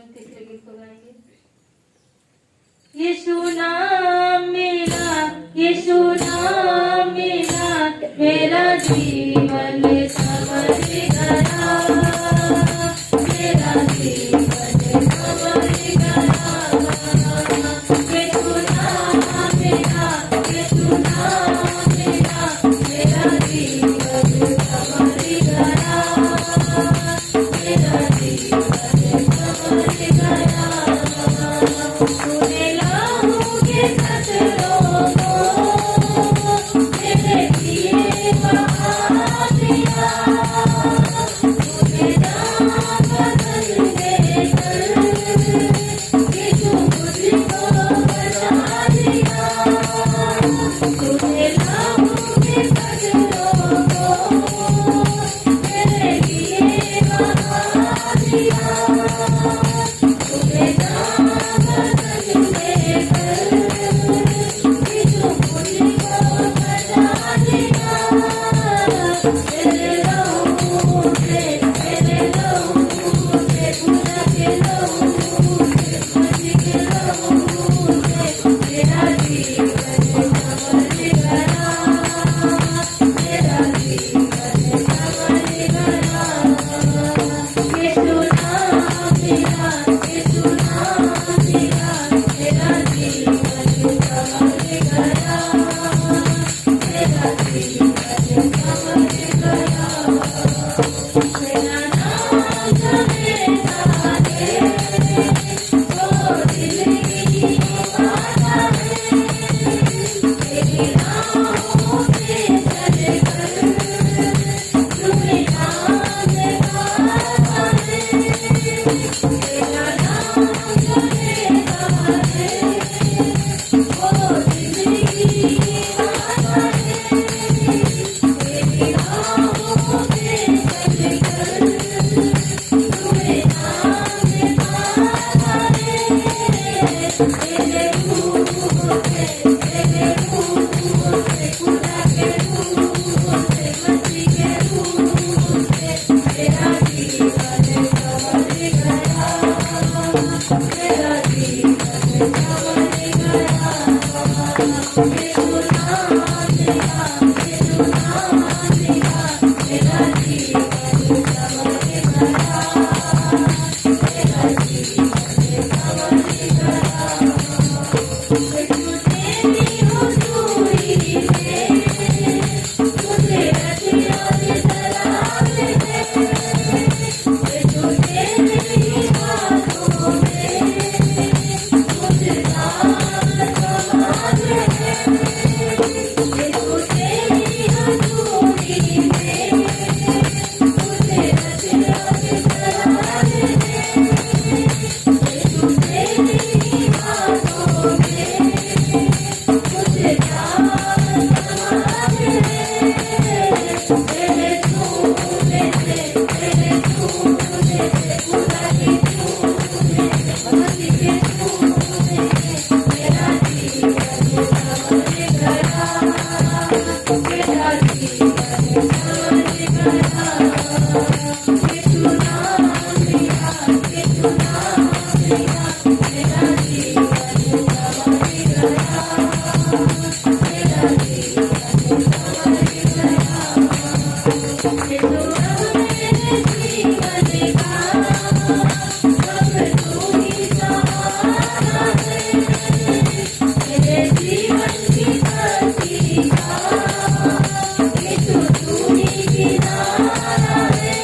हम तीसरे गीत को गाएंगे। यीशु नाम मिला, यीशु नाम मिला, मेरा जीवन संवर गया, मेरा जीवन संवर गया। यीशु नाम मिला, यीशु नाम मिला, मेरा जीवन संवर गया, मेरा जीवन संवर गया। तूने लहू के कतरों को मेरे लिए बहा दिया, तूने जान बदल देकर यीशु मुझको बचा दिया। तूने लहू के कतरों को मेरे लिए बहा दिया, तूने जान बदल देकर यीशु मुझको बचा दिया। तेरे लहू से, तेरे लहू से, खुदा के लहू से, मसीह के लहू से मेरा जीवन संवर गया, मेरा जीवन संवर गया। यीशु नाम मिला, यीशु नाम मिला, मेरा जीवन संवर गया, मेरा जीवन संवर गया। मेरा नाम जपे सारे, वो दिल की बाधा है, तेरी राहों पे चलकर तुम्हें नाम गाता है। तेरा नाम जपे सारे, वो दिल की बाधा है, तेरी राहों पे चलकर तुम्हें नाम गाता है। तेरे रूह से, तेरे रूह से, खुदा के रूह से, मसीह के रूह से मेरा जीवन संवर गया, मेरा जीवन संवर गया। यीशु नाम मिला, यीशु नाम मिला, मेरा जीवन संवर गया, मेरा जीवन संवर गया। यीशु तेरी हुजूरी में तुझे रतियाँ सलाम है, यीशु तेरी बातों में तुझ नाम समाज है, यीशु तेरी हुजूरी में तुझे रतियाँ सलाम है, यीशु तेरी बातों में तुझे नाम समाज है। तेरे छूने से, तेरे छूने से, खुदा के छूने से, मसीह के छूने से मेरा जीवन संवर गया, मेरा जीवन संवर गया। यीशु नाम मिला, यीशु नाम मिला, मेरा जीवन संवर गया, मेरा जीवन संवर गया। यीशु अब मेरे जीवन का सब तू ही सहारा है, मेरे जीवन की गति का यीशु तू ही किनारा है।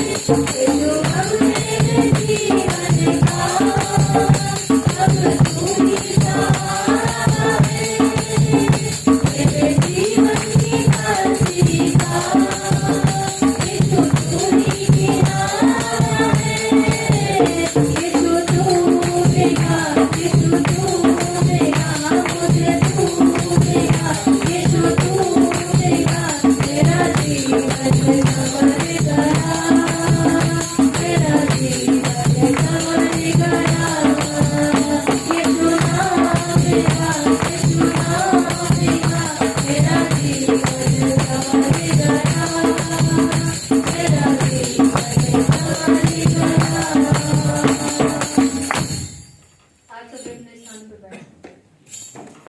यीशु अब मेरे जीवन का सब तू ही सहारा है, मेरे जीवन की गति का यीशु तू ही किनारा है। यीशु तू मेरा, यीशु तू मेरा, मुझे तू मेरा, यीशु तू मेरा, मेरा जीवन संवर गया, खाने पे बैठ